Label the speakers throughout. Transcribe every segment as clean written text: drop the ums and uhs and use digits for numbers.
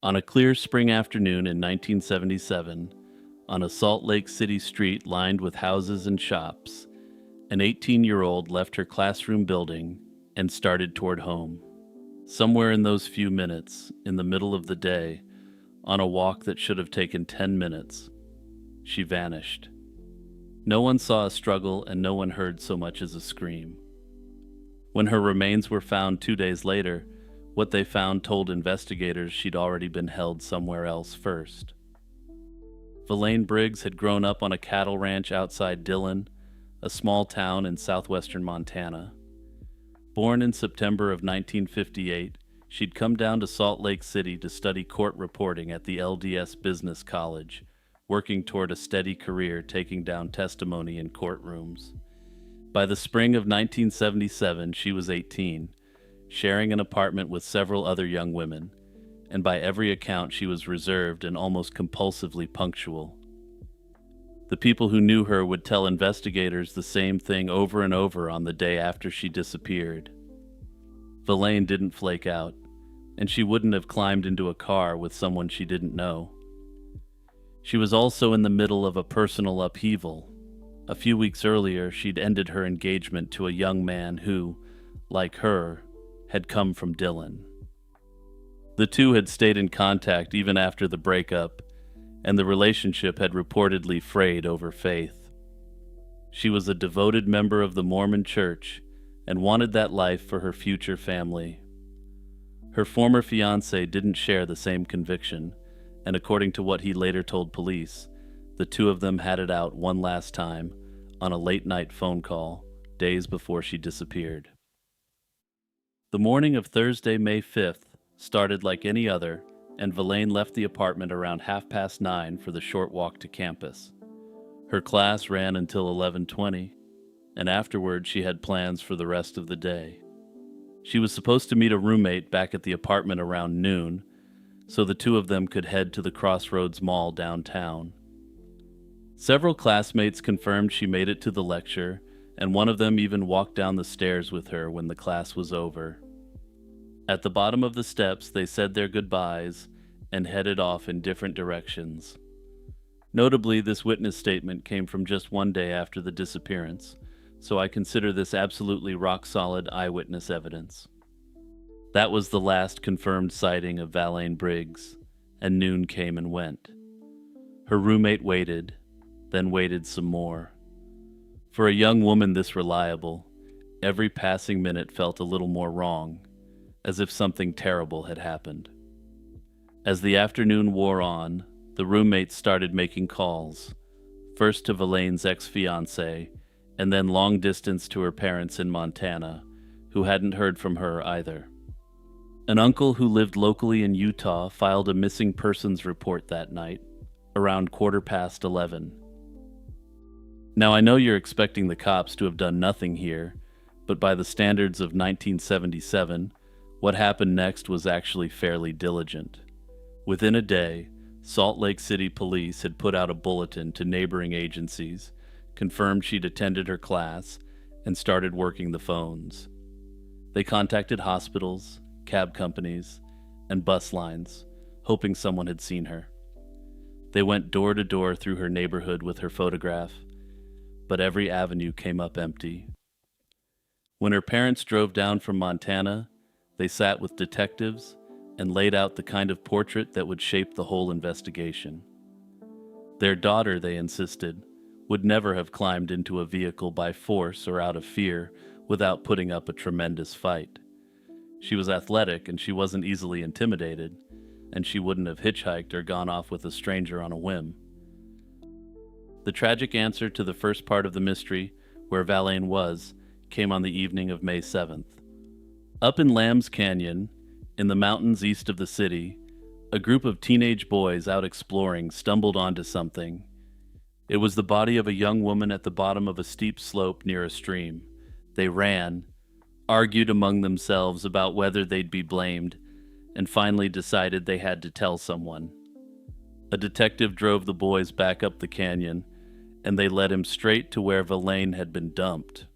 Speaker 1: On a clear spring afternoon in 1977, on a Salt Lake City street lined with houses and shops, an 18-year-old left her classroom building and started toward home. Somewhere in those few minutes, in the middle of the day, on a walk that should have taken 10 minutes, she vanished. No one saw a struggle and no one heard so much as a scream. When her remains were found 2 days later, what they found told investigators she'd already been held somewhere else first. Verlaine Briggs had grown up on a cattle ranch outside Dillon, a small town in southwestern Montana. Born in September of 1958, she'd come down to Salt Lake City to study court reporting at the LDS Business College, working toward a steady career taking down testimony in courtrooms. By the spring of 1977, she was 18, sharing an apartment with several other young women, and by every account she was reserved and almost compulsively punctual. The people who knew her would tell investigators the same thing over and over on the day after she disappeared. Verlaine didn't flake out, and she wouldn't have climbed into a car with someone she didn't know. She was also in the middle of a personal upheaval. A few weeks earlier, she'd ended her engagement to a young man who, like her, had come from Dillon. The two had stayed in contact even after the breakup, and the relationship had reportedly frayed over faith. She was a devoted member of the Mormon Church and wanted that life for her future family. Her former fiancé didn't share the same conviction, and according to what he later told police, the two of them had it out one last time on a late-night phone call days before she disappeared. The morning of Thursday, May 5th, started like any other, and Verlaine left the apartment around 9:30 for the short walk to campus. Her class ran until 11:20, and afterward she had plans for the rest of the day. She was supposed to meet a roommate back at the apartment around noon, so the two of them could head to the Crossroads Mall downtown. Several classmates confirmed she made it to the lecture, and one of them even walked down the stairs with her when the class was over. At the bottom of the steps, they said their goodbyes and headed off in different directions. Notably, this witness statement came from just one day after the disappearance, so I consider this absolutely rock-solid eyewitness evidence. That was the last confirmed sighting of Verlaine Briggs, and noon came and went. Her roommate waited, then waited some more. For a young woman this reliable, every passing minute felt a little more wrong, as if something terrible had happened. As the afternoon wore on, the roommates started making calls, first to Verlaine's ex-fiancé, and then long distance to her parents in Montana, who hadn't heard from her either. An uncle who lived locally in Utah filed a missing persons report that night, around 11:15. Now, I know you're expecting the cops to have done nothing here, but by the standards of 1977, what happened next was actually fairly diligent. Within a day, Salt Lake City police had put out a bulletin to neighboring agencies, confirmed she'd attended her class, and started working the phones. They contacted hospitals, cab companies, and bus lines, hoping someone had seen her. They went door to door through her neighborhood with her photograph, but every avenue came up empty. When her parents drove down from Montana, they sat with detectives and laid out the kind of portrait that would shape the whole investigation. Their daughter, they insisted, would never have climbed into a vehicle by force or out of fear without putting up a tremendous fight. She was athletic and she wasn't easily intimidated, and she wouldn't have hitchhiked or gone off with a stranger on a whim. The tragic answer to the first part of the mystery, where Verlaine was, came on the evening of May 7th. Up in Lambs Canyon, in the mountains east of the city, a group of teenage boys out exploring stumbled onto something. It was the body of a young woman at the bottom of a steep slope near a stream. They ran, argued among themselves about whether they'd be blamed, and finally decided they had to tell someone. A detective drove the boys back up the canyon, and they led him straight to where Verlaine had been dumped.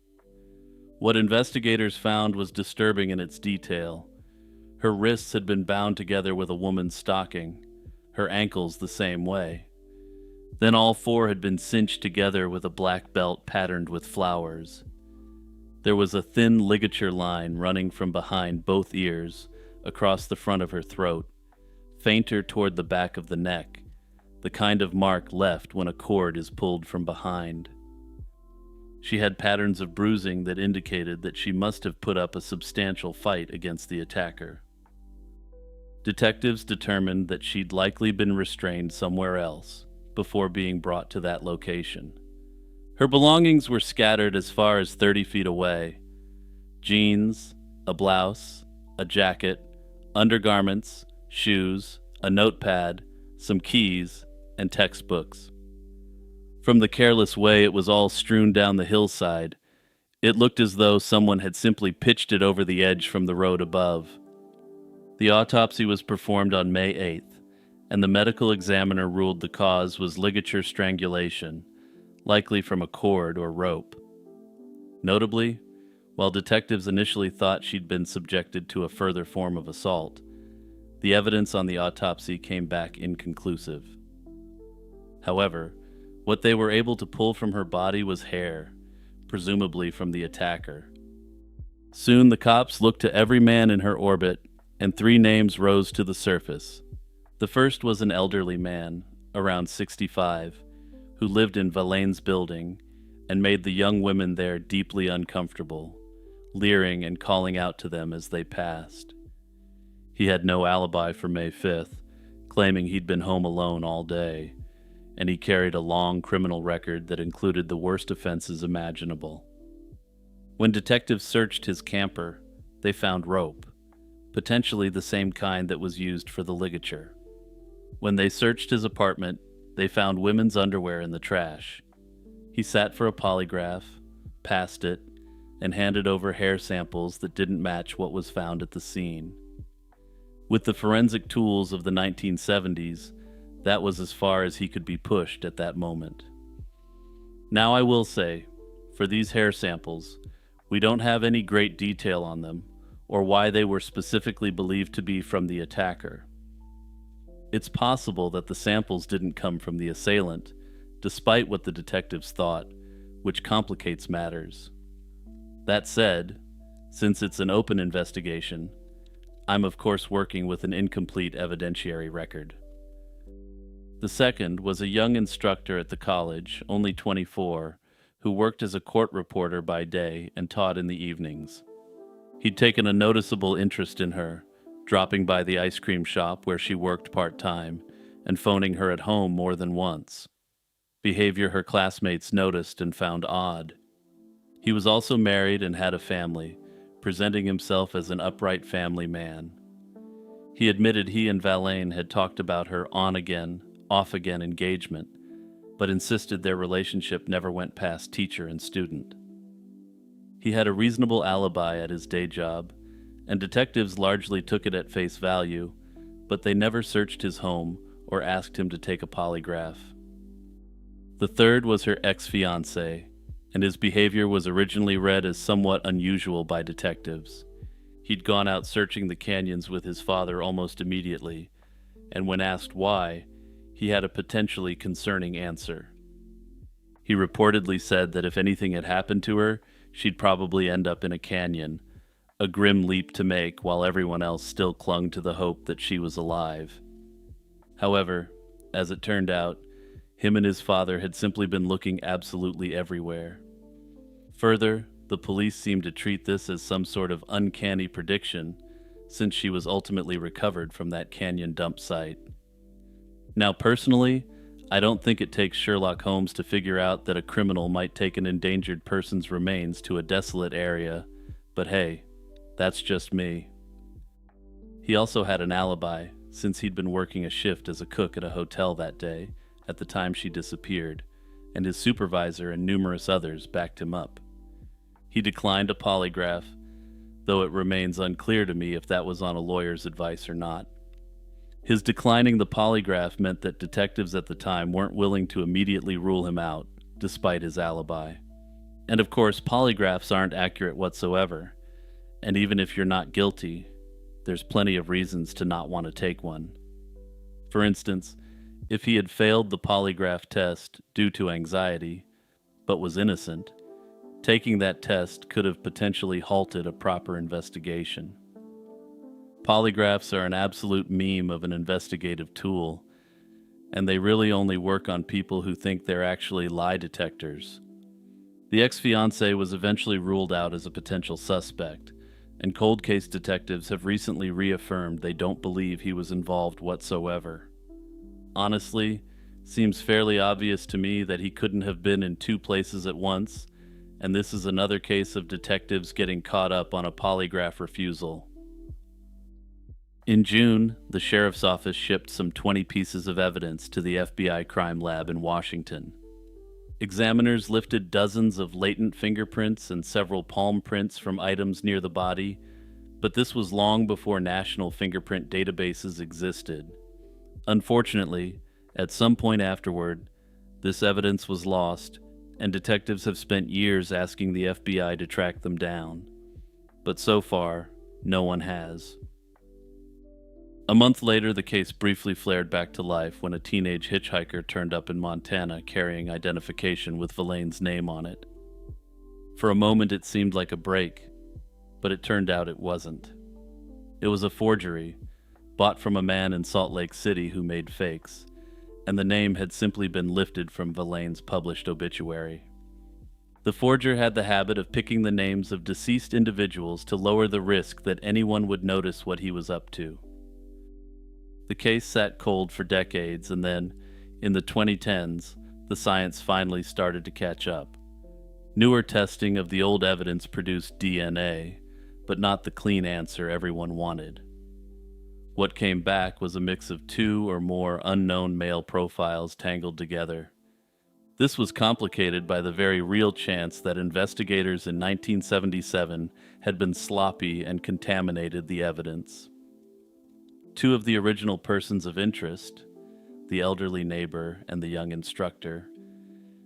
Speaker 1: What investigators found was disturbing in its detail. Her wrists had been bound together with a woman's stocking, her ankles the same way. Then all four had been cinched together with a black belt patterned with flowers. There was a thin ligature line running from behind both ears, across the front of her throat, fainter toward the back of the neck, the kind of mark left when a cord is pulled from behind. She had patterns of bruising that indicated that she must have put up a substantial fight against the attacker. Detectives determined that she'd likely been restrained somewhere else before being brought to that location. Her belongings were scattered as far as 30 feet away: jeans, a blouse, a jacket, undergarments, shoes, a notepad, some keys, and textbooks. From the careless way it was all strewn down the hillside, it looked as though someone had simply pitched it over the edge from the road above. The autopsy was performed on May 8th, and the medical examiner ruled the cause was ligature strangulation, likely from a cord or rope. Notably, while detectives initially thought she'd been subjected to a further form of assault, the evidence on the autopsy came back inconclusive. However, what they were able to pull from her body was hair, presumably from the attacker. Soon the cops looked to every man in her orbit, and 3 names rose to the surface. The first was an elderly man, around 65, who lived in Valaine's building and made the young women there deeply uncomfortable, leering and calling out to them as they passed. He had no alibi for May 5th, claiming he'd been home alone all day, and he carried a long criminal record that included the worst offenses imaginable. When detectives searched his camper, they found rope, potentially the same kind that was used for the ligature. When they searched his apartment, they found women's underwear in the trash. He sat for a polygraph, passed it, and handed over hair samples that didn't match what was found at the scene. With the forensic tools of the 1970s, that was as far as he could be pushed at that moment. Now I will say, for these hair samples, we don't have any great detail on them, or why they were specifically believed to be from the attacker. It's possible that the samples didn't come from the assailant, despite what the detectives thought, which complicates matters. That said, since it's an open investigation, I'm of course working with an incomplete evidentiary record. The second was a young instructor at the college, only 24, who worked as a court reporter by day and taught in the evenings. He'd taken a noticeable interest in her, dropping by the ice cream shop where she worked part-time and phoning her at home more than once, behavior her classmates noticed and found odd. He was also married and had a family, presenting himself as an upright family man. He admitted he and Valaine had talked about her on-again, off-again engagement, but insisted their relationship never went past teacher and student. He had a reasonable alibi at his day job, and detectives largely took it at face value, but they never searched his home or asked him to take a polygraph. The third was her ex-fiancé, and his behavior was originally read as somewhat unusual by detectives. He'd gone out searching the canyons with his father almost immediately, and when asked why, he had a potentially concerning answer. He reportedly said that if anything had happened to her, she'd probably end up in a canyon, a grim leap to make while everyone else still clung to the hope that she was alive. However, as it turned out, him and his father had simply been looking absolutely everywhere. Further, the police seemed to treat this as some sort of uncanny prediction, since she was ultimately recovered from that canyon dump site. Now, personally, I don't think it takes Sherlock Holmes to figure out that a criminal might take an endangered person's remains to a desolate area, but hey, that's just me. He also had an alibi, since he'd been working a shift as a cook at a hotel that day, at the time she disappeared, and his supervisor and numerous others backed him up. He declined a polygraph, though it remains unclear to me if that was on a lawyer's advice or not. His declining the polygraph meant that detectives at the time weren't willing to immediately rule him out, despite his alibi. And of course, polygraphs aren't accurate whatsoever, and even if you're not guilty, there's plenty of reasons to not want to take one. For instance, if he had failed the polygraph test due to anxiety, but was innocent, taking that test could have potentially halted a proper investigation. Polygraphs are an absolute meme of an investigative tool, and they really only work on people who think they're actually lie detectors. The ex-fiancé was eventually ruled out as a potential suspect, and cold case detectives have recently reaffirmed they don't believe he was involved whatsoever. Honestly, seems fairly obvious to me that he couldn't have been in two places at once, and this is another case of detectives getting caught up on a polygraph refusal. In June, the sheriff's office shipped some 20 pieces of evidence to the FBI crime lab in Washington. Examiners lifted dozens of latent fingerprints and several palm prints from items near the body, but this was long before national fingerprint databases existed. Unfortunately, at some point afterward, this evidence was lost, and detectives have spent years asking the FBI to track them down. But so far, no one has. A month later, the case briefly flared back to life when a teenage hitchhiker turned up in Montana carrying identification with Verlaine's name on it. For a moment, it seemed like a break, but it turned out it wasn't. It was a forgery, bought from a man in Salt Lake City who made fakes, and the name had simply been lifted from Verlaine's published obituary. The forger had the habit of picking the names of deceased individuals to lower the risk that anyone would notice what he was up to. The case sat cold for decades, and then, in the 2010s, the science finally started to catch up. Newer testing of the old evidence produced DNA, but not the clean answer everyone wanted. What came back was a mix of two or more unknown male profiles tangled together. This was complicated by the very real chance that investigators in 1977 had been sloppy and contaminated the evidence. Two of the original persons of interest, the elderly neighbor and the young instructor,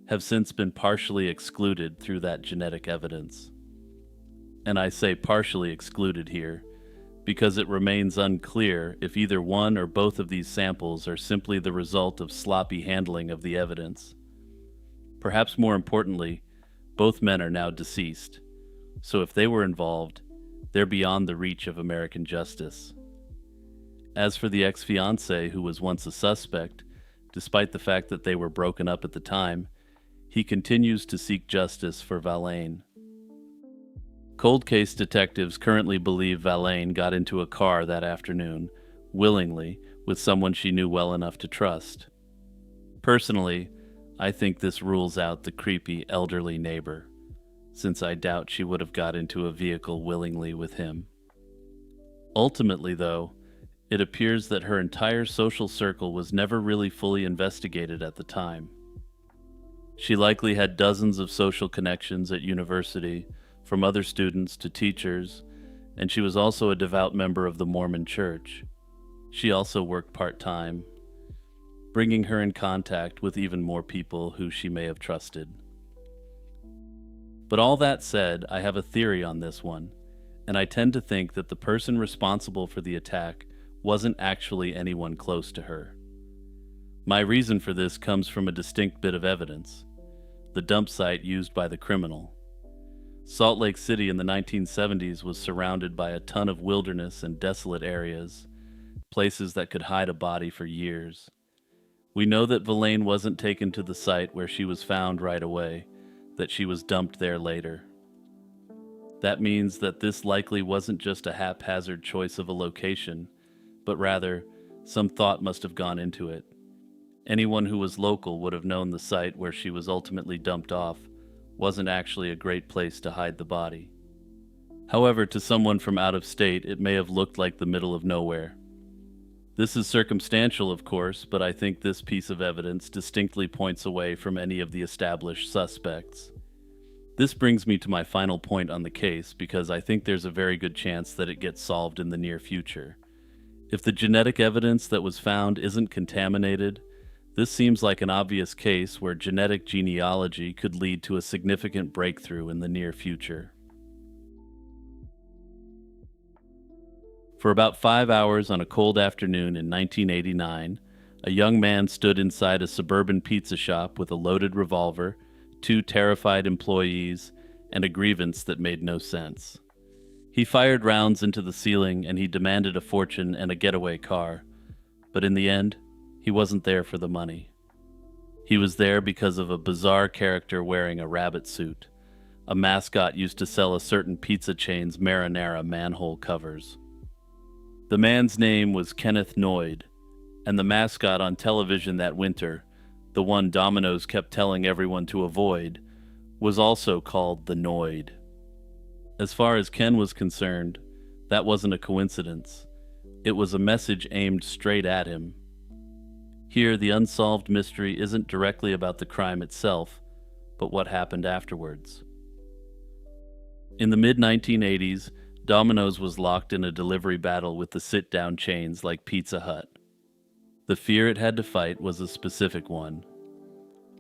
Speaker 1: have since been partially excluded through that genetic evidence. And I say partially excluded here because it remains unclear if either one or both of these samples are simply the result of sloppy handling of the evidence. Perhaps more importantly, both men are now deceased, so if they were involved, they're beyond the reach of American justice. As for the ex-fiancé who was once a suspect, despite the fact that they were broken up at the time, he continues to seek justice for Verlaine. Cold case detectives currently believe Verlaine got into a car that afternoon, willingly, with someone she knew well enough to trust. Personally, I think this rules out the creepy elderly neighbor, since I doubt she would have got into a vehicle willingly with him. Ultimately, though, it appears that her entire social circle was never really fully investigated at the time. She likely had dozens of social connections at university, from other students to teachers, and she was also a devout member of the Mormon Church. She also worked part-time, bringing her in contact with even more people who she may have trusted. But all that said, I have a theory on this one, and I tend to think that the person responsible for the attack wasn't actually anyone close to her. My reason for this comes from a distinct bit of evidence: the dump site used by the criminal. Salt Lake City in the 1970s was surrounded by a ton of wilderness and desolate areas, places that could hide a body for years. We know that Verlaine wasn't taken to the site where she was found right away, that she was dumped there later. That means that this likely wasn't just a haphazard choice of a location, but rather, some thought must have gone into it. Anyone who was local would have known the site where she was ultimately dumped off wasn't actually a great place to hide the body. However, to someone from out of state, it may have looked like the middle of nowhere. This is circumstantial, of course, but I think this piece of evidence distinctly points away from any of the established suspects. This brings me to my final point on the case because I think there's a very good chance that it gets solved in the near future. If the genetic evidence that was found isn't contaminated, this seems like an obvious case where genetic genealogy could lead to a significant breakthrough in the near future. For about 5 hours on a cold afternoon in 1989, a young man stood inside a suburban pizza shop with a loaded revolver, two terrified employees, and a grievance that made no sense. He fired rounds into the ceiling and he demanded a fortune and a getaway car, but in the end, he wasn't there for the money. He was there because of a bizarre character wearing a rabbit suit. A mascot used to sell a certain pizza chain's marinara manhole covers. The man's name was Kenneth Noyd, and the mascot on television that winter, the one Domino's kept telling everyone to avoid, was also called the Noyd. As far as Ken was concerned, that wasn't a coincidence. It was a message aimed straight at him. Here, the unsolved mystery isn't directly about the crime itself, but what happened afterwards. In the mid-1980s, Domino's was locked in a delivery battle with the sit-down chains like Pizza Hut. The fear it had to fight was a specific one.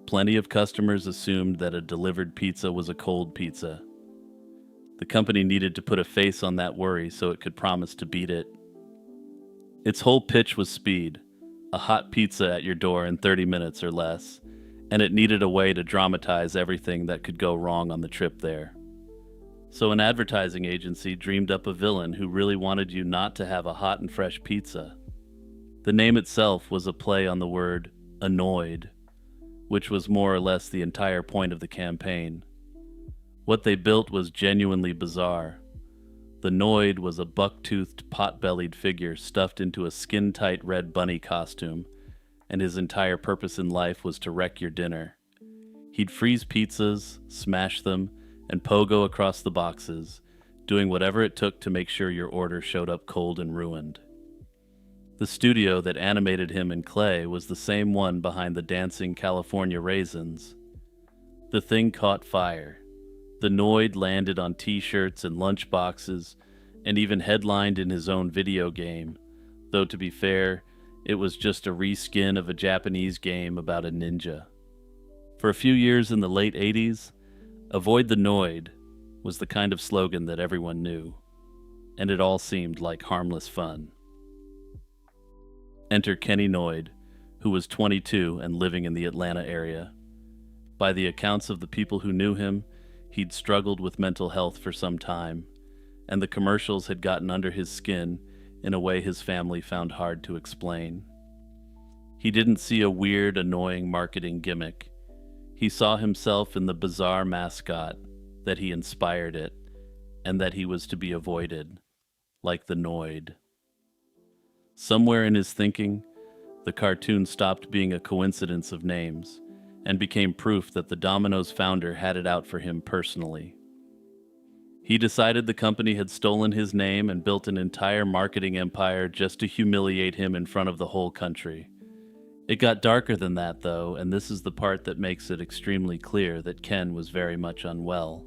Speaker 1: Plenty of customers assumed that a delivered pizza was a cold pizza. The company needed to put a face on that worry so it could promise to beat it. Its whole pitch was speed. A hot pizza at your door in 30 minutes or less, and it needed a way to dramatize everything that could go wrong on the trip there. So an advertising agency dreamed up a villain who really wanted you not to have a hot and fresh pizza. The name itself was a play on the word annoyed, which was more or less the entire point of the campaign. What they built was genuinely bizarre. The Noid was a buck-toothed, pot-bellied figure stuffed into a skin-tight red bunny costume, and his entire purpose in life was to wreck your dinner. He'd freeze pizzas, smash them, and pogo across the boxes, doing whatever it took to make sure your order showed up cold and ruined. The studio that animated him in clay was the same one behind the dancing California raisins. The thing caught fire. The Noid landed on t-shirts and lunch boxes, and even headlined in his own video game, though to be fair, it was just a reskin of a Japanese game about a ninja. For a few years in the late 80s, "Avoid the Noid" was the kind of slogan that everyone knew, and it all seemed like harmless fun. Enter Kenny Noid, who was 22 and living in the Atlanta area. By the accounts of the people who knew him, he'd struggled with mental health for some time, and the commercials had gotten under his skin in a way his family found hard to explain. He didn't see a weird, annoying marketing gimmick. He saw himself in the bizarre mascot, that he inspired it, and that he was to be avoided, like the Noid. Somewhere in his thinking, the cartoon stopped being a coincidence of names and became proof that the Domino's founder had it out for him personally. He decided the company had stolen his name and built an entire marketing empire just to humiliate him in front of the whole country. It got darker than that, though, and this is the part that makes it extremely clear that Ken was very much unwell.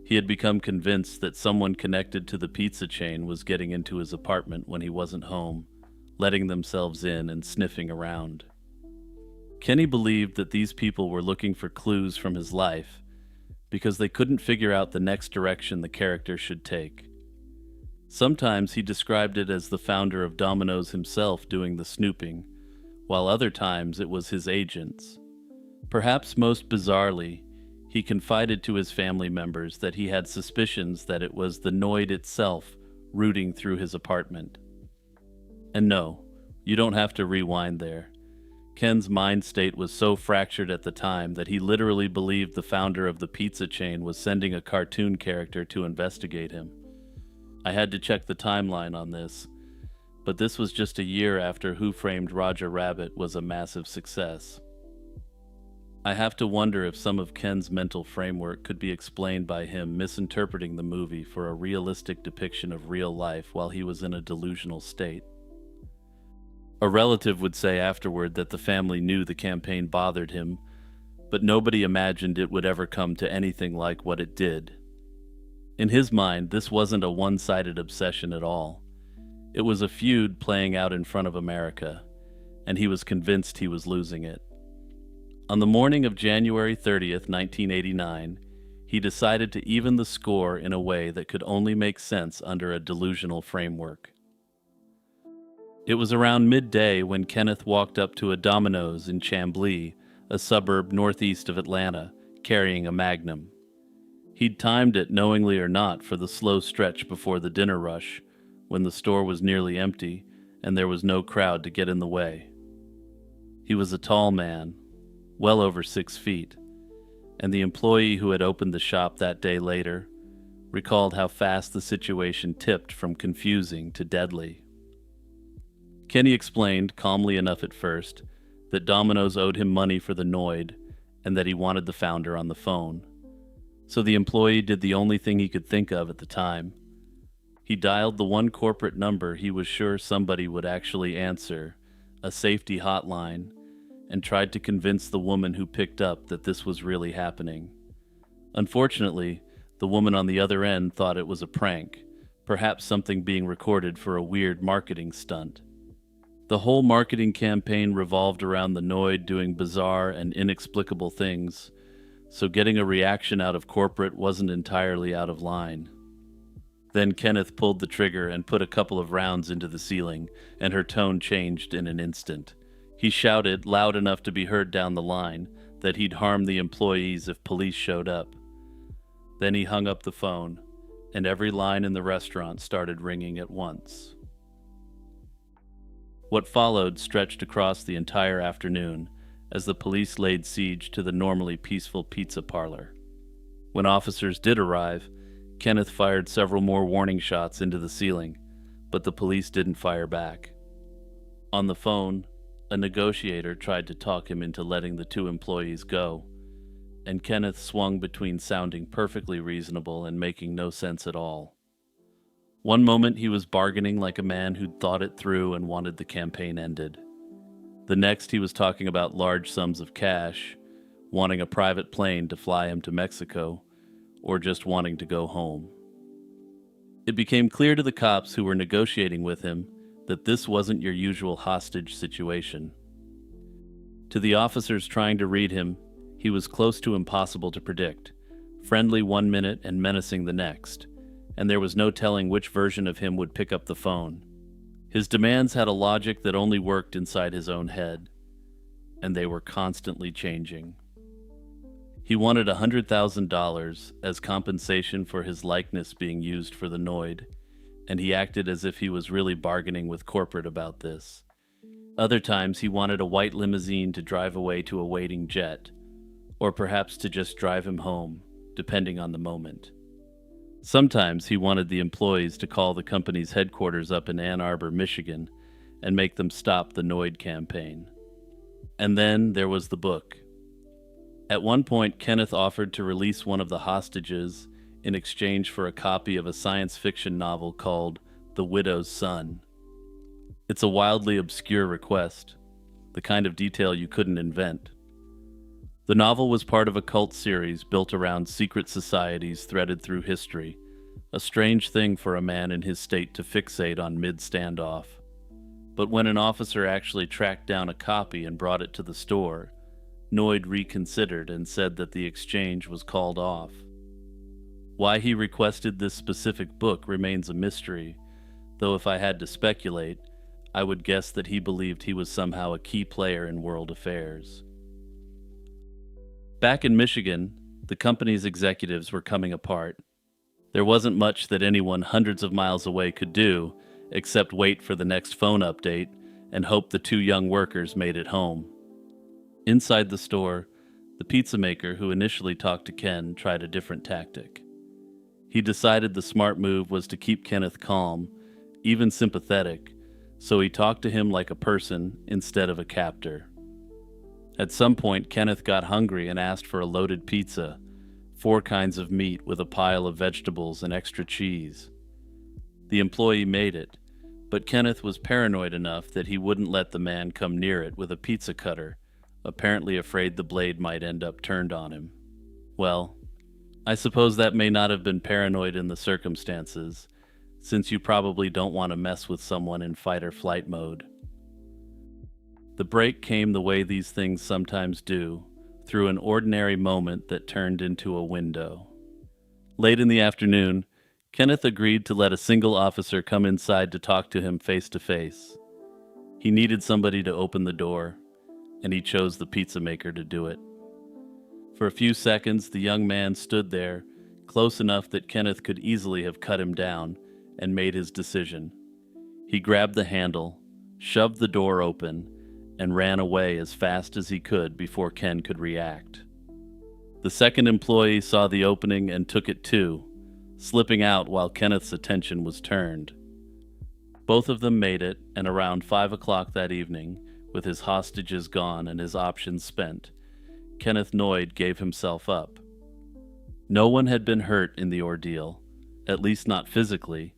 Speaker 1: He had become convinced that someone connected to the pizza chain was getting into his apartment when he wasn't home, letting themselves in and sniffing around. Kenny believed that these people were looking for clues from his life because they couldn't figure out the next direction the character should take. Sometimes he described it as the founder of Domino's himself doing the snooping, while other times it was his agents. Perhaps most bizarrely, he confided to his family members that he had suspicions that it was the Noid itself rooting through his apartment. And no, you don't have to rewind there. Ken's mind state was so fractured at the time that he literally believed the founder of the pizza chain was sending a cartoon character to investigate him. I had to check the timeline on this, but this was just a year after Who Framed Roger Rabbit was a massive success. I have to wonder if some of Ken's mental framework could be explained by him misinterpreting the movie for a realistic depiction of real life while he was in a delusional state. A relative would say afterward that the family knew the campaign bothered him, but nobody imagined it would ever come to anything like what it did. In his mind, this wasn't a one-sided obsession at all. It was a feud playing out in front of America, and he was convinced he was losing it. On the morning of January 30th, 1989, he decided to even the score in a way that could only make sense under a delusional framework. It was around midday when Kenneth walked up to a Domino's in Chamblee, a suburb northeast of Atlanta, carrying a Magnum. He'd timed it, knowingly or not, for the slow stretch before the dinner rush, when the store was nearly empty and there was no crowd to get in the way. He was a tall man, well over 6 feet, and the employee who had opened the shop that day later recalled how fast the situation tipped from confusing to deadly. Kenny explained, calmly enough at first, that Domino's owed him money for the Noid and that he wanted the founder on the phone. So the employee did the only thing he could think of at the time. He dialed the one corporate number he was sure somebody would actually answer, a safety hotline, and tried to convince the woman who picked up that this was really happening. Unfortunately, the woman on the other end thought it was a prank, perhaps something being recorded for a weird marketing stunt. The whole marketing campaign revolved around the Noid doing bizarre and inexplicable things, so getting a reaction out of corporate wasn't entirely out of line. Then Kenneth pulled the trigger and put a couple of rounds into the ceiling, and her tone changed in an instant. He shouted, loud enough to be heard down the line, that he'd harm the employees if police showed up. Then he hung up the phone, and every line in the restaurant started ringing at once. What followed stretched across the entire afternoon as the police laid siege to the normally peaceful pizza parlor. When officers did arrive, Kenneth fired several more warning shots into the ceiling, but the police didn't fire back. On the phone, a negotiator tried to talk him into letting the two employees go, and Kenneth swung between sounding perfectly reasonable and making no sense at all. One moment he was bargaining like a man who'd thought it through and wanted the campaign ended. The next he was talking about large sums of cash, wanting a private plane to fly him to Mexico, or just wanting to go home. It became clear to the cops who were negotiating with him that this wasn't your usual hostage situation. To the officers trying to read him, he was close to impossible to predict, friendly one minute and menacing the next, and there was no telling which version of him would pick up the phone. His demands had a logic that only worked inside his own head, and they were constantly changing. He wanted $100,000 as compensation for his likeness being used for the Noid, and he acted as if he was really bargaining with corporate about this. Other times he wanted a white limousine to drive away to a waiting jet, or perhaps to just drive him home, depending on the moment. Sometimes he wanted the employees to call the company's headquarters up in Ann Arbor, Michigan, and make them stop the Noid campaign. And then there was the book. At one point, Kenneth offered to release one of the hostages in exchange for a copy of a science fiction novel called The Widow's Son. It's a wildly obscure request, the kind of detail you couldn't invent. The novel was part of a cult series built around secret societies threaded through history, a strange thing for a man in his state to fixate on mid-standoff. But when an officer actually tracked down a copy and brought it to the store, Noid reconsidered and said that the exchange was called off. Why he requested this specific book remains a mystery, though if I had to speculate, I would guess that he believed he was somehow a key player in world affairs. Back in Michigan, the company's executives were coming apart. There wasn't much that anyone hundreds of miles away could do, except wait for the next phone update and hope the two young workers made it home. Inside the store, the pizza maker who initially talked to Ken tried a different tactic. He decided the smart move was to keep Kenneth calm, even sympathetic, so he talked to him like a person instead of a captor. At some point, Kenneth got hungry and asked for a loaded pizza, 4 kinds of meat with a pile of vegetables and extra cheese. The employee made it, but Kenneth was paranoid enough that he wouldn't let the man come near it with a pizza cutter, apparently afraid the blade might end up turned on him. Well, I suppose that may not have been paranoid in the circumstances, since you probably don't want to mess with someone in fight or flight mode. The break came the way these things sometimes do, through an ordinary moment that turned into a window. Late in the afternoon, Kenneth agreed to let a single officer come inside to talk to him face to face. He needed somebody to open the door, and he chose the pizza maker to do it. For a few seconds, the young man stood there, close enough that Kenneth could easily have cut him down, and made his decision. He grabbed the handle, shoved the door open, and ran away as fast as he could before Ken could react. The second employee saw the opening and took it too, slipping out while Kenneth's attention was turned. Both of them made it, and around 5 o'clock that evening, with his hostages gone and his options spent, Kenneth Noyd gave himself up. No one had been hurt in the ordeal, at least not physically,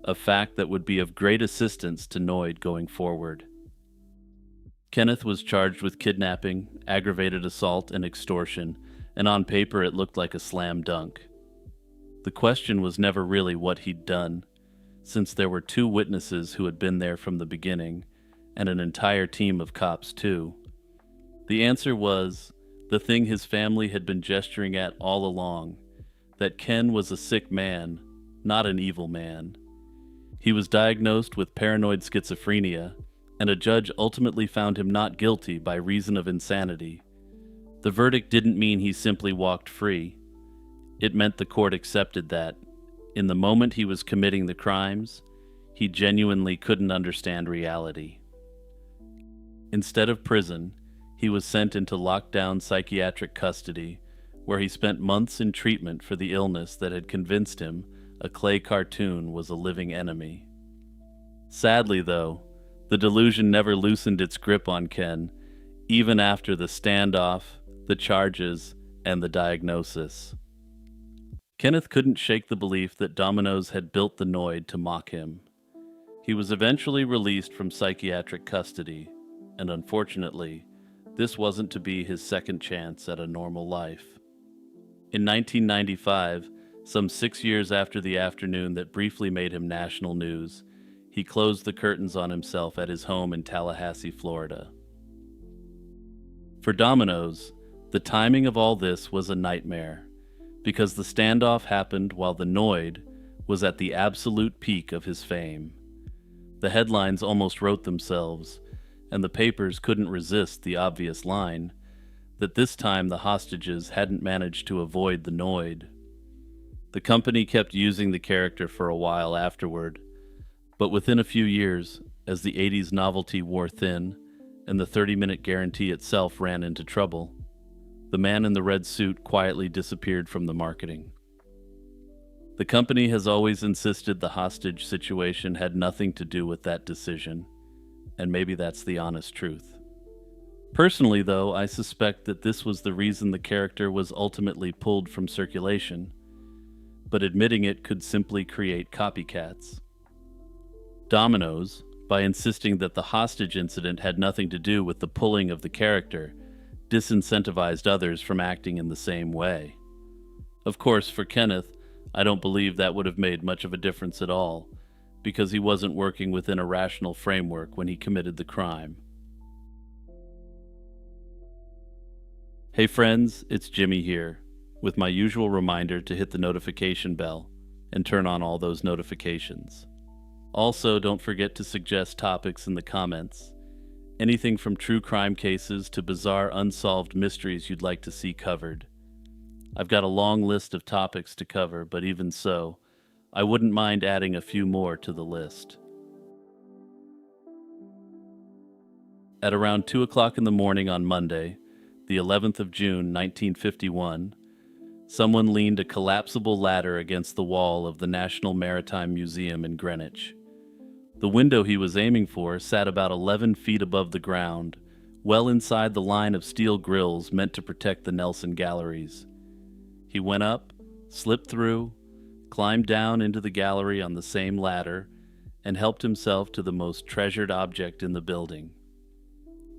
Speaker 1: a fact that would be of great assistance to Noyd going forward. Kenneth was charged with kidnapping, aggravated assault, and extortion, and on paper it looked like a slam dunk. The question was never really what he'd done, since there were 2 witnesses who had been there from the beginning, and an entire team of cops too. The answer was the thing his family had been gesturing at all along, that Ken was a sick man, not an evil man. He was diagnosed with paranoid schizophrenia, and a judge ultimately found him not guilty by reason of insanity. The verdict didn't mean he simply walked free. It meant the court accepted that, in the moment he was committing the crimes, he genuinely couldn't understand reality. Instead of prison, he was sent into lockdown psychiatric custody, where he spent months in treatment for the illness that had convinced him a clay cartoon was a living enemy. Sadly, though, the delusion never loosened its grip on Ken, even after the standoff, the charges, and the diagnosis. Kenneth couldn't shake the belief that Domino's had built the Noyd to mock him. He was eventually released from psychiatric custody, and unfortunately, this wasn't to be his second chance at a normal life. In 1995, some 6 years after the afternoon that briefly made him national news, he closed the curtains on himself at his home in Tallahassee, Florida. For Domino's, the timing of all this was a nightmare, because the standoff happened while the Noyd was at the absolute peak of his fame. The headlines almost wrote themselves, and the papers couldn't resist the obvious line that this time the hostages hadn't managed to avoid the Noyd. The company kept using the character for a while afterward, but within a few years, as the 80s novelty wore thin and the 30-minute guarantee itself ran into trouble, the man in the red suit quietly disappeared from the marketing. The company has always insisted the hostage situation had nothing to do with that decision, and maybe that's the honest truth. Personally, though, I suspect that this was the reason the character was ultimately pulled from circulation, but admitting it could simply create copycats. Domino's, by insisting that the hostage incident had nothing to do with the pulling of the character, disincentivized others from acting in the same way. Of course, for Kenneth, I don't believe that would have made much of a difference at all, because he wasn't working within a rational framework when he committed the crime. Hey friends, it's Jimmy here, with my usual reminder to hit the notification bell and turn on all those notifications. Also, don't forget to suggest topics in the comments. Anything from true crime cases to bizarre unsolved mysteries you'd like to see covered. I've got a long list of topics to cover, but even so, I wouldn't mind adding a few more to the list. At around 2 o'clock in the morning on Monday, the 11th of June, 1951, someone leaned a collapsible ladder against the wall of the National Maritime Museum in Greenwich. The window he was aiming for sat about 11 feet above the ground, well inside the line of steel grills meant to protect the Nelson galleries. He went up, slipped through, climbed down into the gallery on the same ladder, and helped himself to the most treasured object in the building.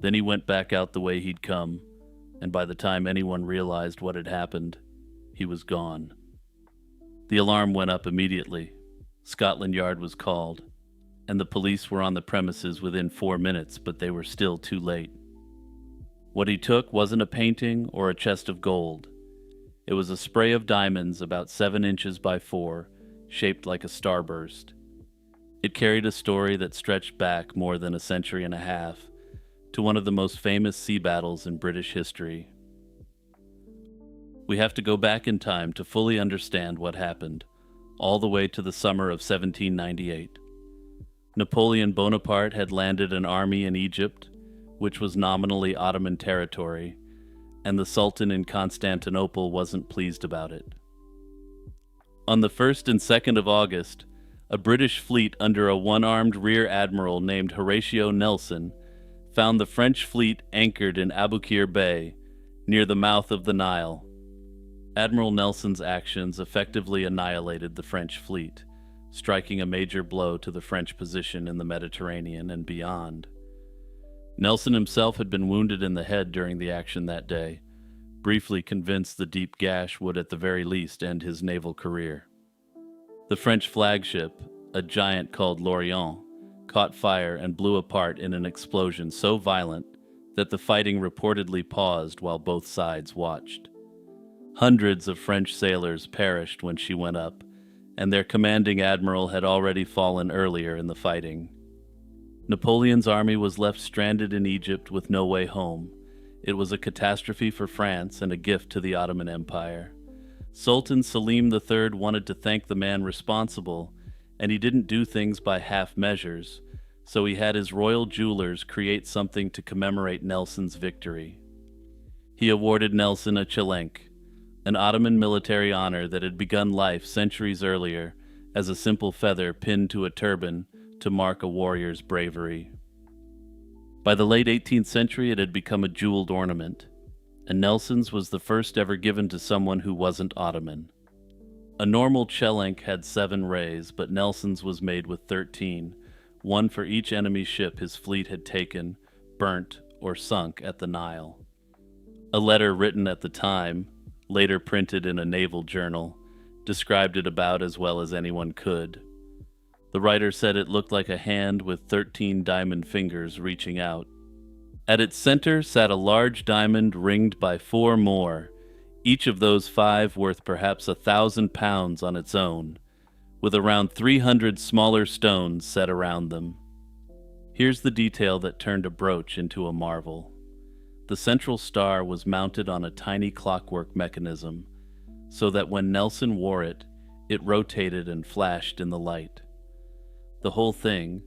Speaker 1: Then he went back out the way he'd come, and by the time anyone realized what had happened, he was gone. The alarm went up immediately. Scotland Yard was called, and the police were on the premises within 4 minutes, but they were still too late. What he took wasn't a painting or a chest of gold. It was a spray of diamonds about 7 inches by 4, shaped like a starburst. It carried a story that stretched back more than a century and a half to one of the most famous sea battles in British history. We have to go back in time to fully understand what happened, all the way to the summer of 1798. Napoleon Bonaparte had landed an army in Egypt, which was nominally Ottoman territory, and the Sultan in Constantinople wasn't pleased about it. On the 1st and 2nd of August, a British fleet under a one-armed rear admiral named Horatio Nelson found the French fleet anchored in Aboukir Bay, near the mouth of the Nile. Admiral Nelson's actions effectively annihilated the French fleet, striking a major blow to the French position in the Mediterranean and beyond. Nelson himself had been wounded in the head during the action that day, briefly convinced the deep gash would at the very least end his naval career. The French flagship, a giant called L'Orient, caught fire and blew apart in an explosion so violent that the fighting reportedly paused while both sides watched. Hundreds of French sailors perished when she went up, and their commanding admiral had already fallen earlier in the fighting. Napoleon's army was left stranded in Egypt with no way home. It was a catastrophe for France and a gift to the Ottoman Empire. Sultan Selim III wanted to thank the man responsible, and he didn't do things by half measures, so he had his royal jewelers create something to commemorate Nelson's victory. He awarded Nelson a chelenk, an Ottoman military honor that had begun life centuries earlier as a simple feather pinned to a turban to mark a warrior's bravery. By the late 18th century, it had become a jeweled ornament, and Nelson's was the first ever given to someone who wasn't Ottoman. A normal chelenk had 7 rays, but Nelson's was made with 13, one for each enemy ship his fleet had taken, burnt, or sunk at the Nile. A letter written at the time, later printed in a naval journal, described it about as well as anyone could. The writer said it looked like a hand with 13 diamond fingers reaching out. At its center sat a large diamond ringed by 4 more, each of those 5 worth perhaps 1,000 pounds on its own, with around 300 smaller stones set around them. Here's the detail that turned a brooch into a marvel. The central star was mounted on a tiny clockwork mechanism, so that when Nelson wore it, it rotated and flashed in the light. The whole thing,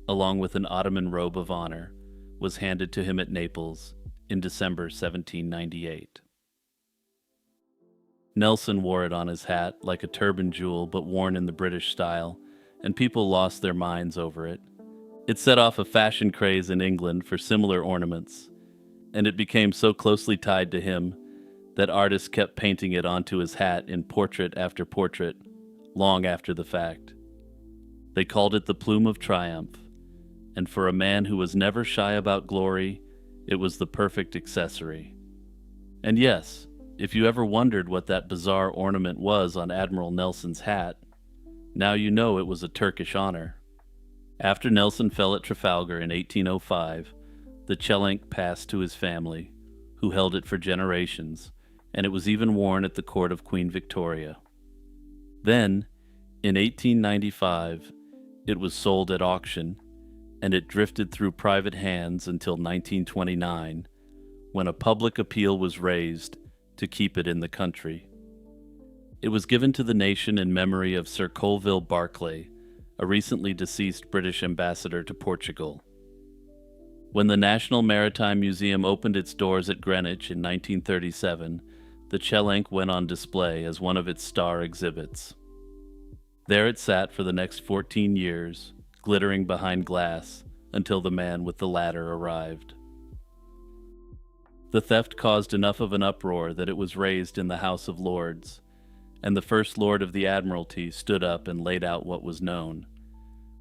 Speaker 1: along with an Ottoman robe of honor, was handed to him at Naples in December 1798. Nelson wore it on his hat like a turban jewel but worn in the British style, and people lost their minds over it. It set off a fashion craze in England for similar ornaments, and it became so closely tied to him that artists kept painting it onto his hat in portrait after portrait, long after the fact. They called it the Plume of Triumph, and for a man who was never shy about glory, it was the perfect accessory. And yes, if you ever wondered what that bizarre ornament was on Admiral Nelson's hat, now you know it was a Turkish honor. After Nelson fell at Trafalgar in 1805, the chelenk passed to his family, who held it for generations, and it was even worn at the court of Queen Victoria. Then, in 1895, it was sold at auction, and it drifted through private hands until 1929, when a public appeal was raised to keep it in the country. It was given to the nation in memory of Sir Colville Berkeley, a recently deceased British ambassador to Portugal. When the National Maritime Museum opened its doors at Greenwich in 1937, the chelenk went on display as one of its star exhibits. There it sat for the next 14 years, glittering behind glass, until the man with the ladder arrived. The theft caused enough of an uproar that it was raised in the House of Lords, and the First Lord of the Admiralty stood up and laid out what was known.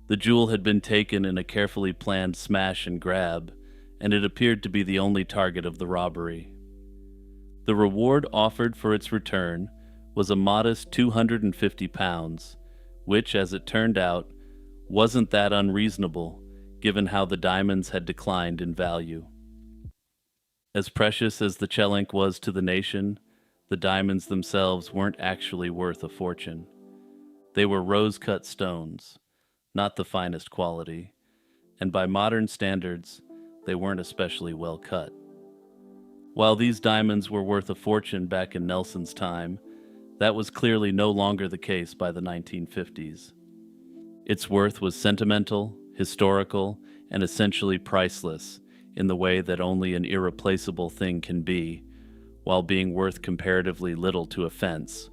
Speaker 1: The jewel had been taken in a carefully planned smash and grab, and it appeared to be the only target of the robbery. The reward offered for its return was a modest £250, which, as it turned out, wasn't that unreasonable, given how the diamonds had declined in value. As precious as the chelenk was to the nation, the diamonds themselves weren't actually worth a fortune. They were rose-cut stones, not the finest quality, and by modern standards, they weren't especially well cut. While these diamonds were worth a fortune back in Nelson's time, that was clearly no longer the case by the 1950s. Its worth was sentimental, historical, and essentially priceless in the way that only an irreplaceable thing can be, while being worth comparatively little to a fence.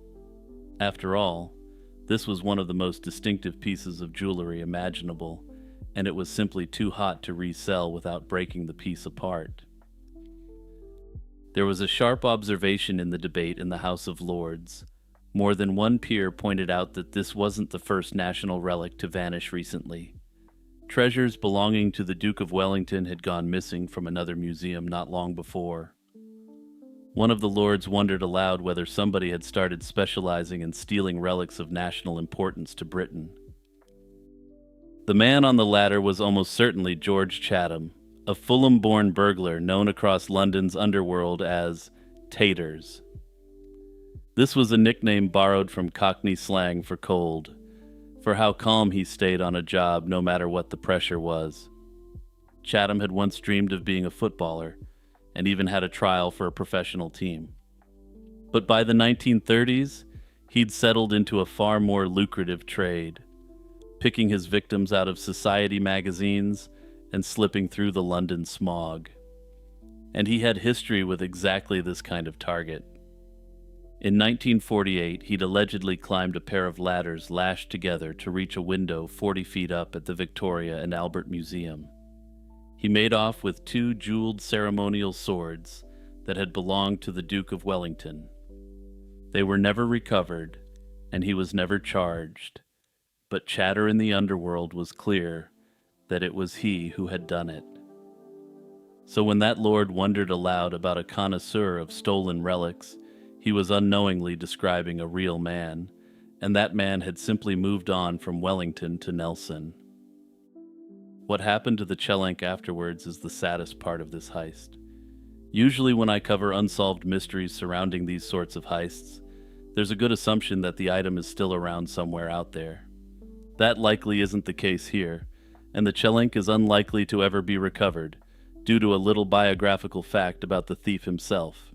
Speaker 1: After all, this was one of the most distinctive pieces of jewelry imaginable, and it was simply too hot to resell without breaking the piece apart. There was a sharp observation in the debate in the House of Lords. More than one peer pointed out that this wasn't the first national relic to vanish recently. Treasures belonging to the Duke of Wellington had gone missing from another museum not long before. One of the lords wondered aloud whether somebody had started specializing in stealing relics of national importance to Britain. The man on the ladder was almost certainly George Chatham, a Fulham-born burglar known across London's underworld as Taters. This was a nickname borrowed from Cockney slang for cold, for how calm he stayed on a job no matter what the pressure was. Chatham had once dreamed of being a footballer, and even had a trial for a professional team. But by the 1930s, he'd settled into a far more lucrative trade, picking his victims out of society magazines and slipping through the London smog. And he had history with exactly this kind of target. In 1948, he'd allegedly climbed a pair of ladders lashed together to reach a window 40 feet up at the Victoria and Albert Museum. He made off with two jeweled ceremonial swords that had belonged to the Duke of Wellington. They were never recovered, and he was never charged, but chatter in the underworld was clear that it was he who had done it. So when that lord wondered aloud about a connoisseur of stolen relics, he was unknowingly describing a real man, and that man had simply moved on from Wellington to Nelson. What happened to the Chelenk afterwards is the saddest part of this heist. Usually when I cover unsolved mysteries surrounding these sorts of heists, there's a good assumption that the item is still around somewhere out there. That likely isn't the case here, and the Chelenk is unlikely to ever be recovered, due to a little biographical fact about the thief himself.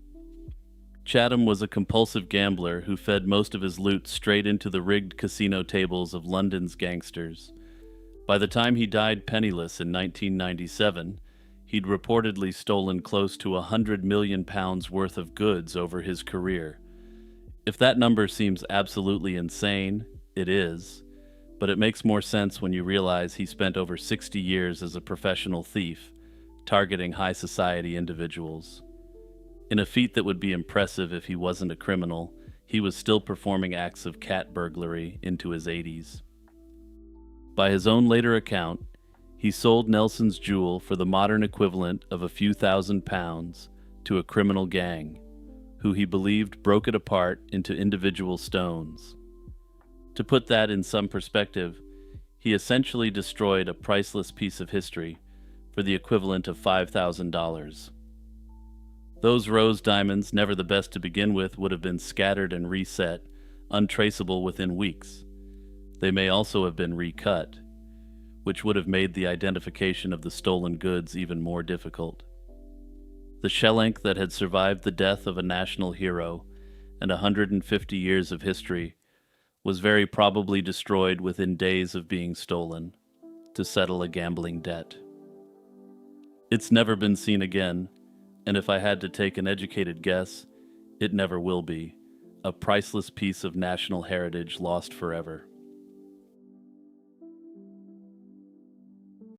Speaker 1: Chatham was a compulsive gambler who fed most of his loot straight into the rigged casino tables of London's gangsters. By the time he died penniless in 1997, he'd reportedly stolen close to £100 million worth of goods over his career. If that number seems absolutely insane, it is, but it makes more sense when you realize he spent over 60 years as a professional thief, targeting high society individuals. In a feat that would be impressive if he wasn't a criminal, he was still performing acts of cat burglary into his 80s. By his own later account, he sold Nelson's jewel for the modern equivalent of a few £1,000s to a criminal gang, who he believed broke it apart into individual stones. To put that in some perspective, he essentially destroyed a priceless piece of history for the equivalent of $5,000. Those rose diamonds, never the best to begin with, would have been scattered and reset, untraceable within weeks. They may also have been recut, which would have made the identification of the stolen goods even more difficult. The Chelenk that had survived the death of a national hero and 150 years of history was very probably destroyed within days of being stolen to settle a gambling debt. It's never been seen again, and if I had to take an educated guess, it never will be, a priceless piece of national heritage lost forever.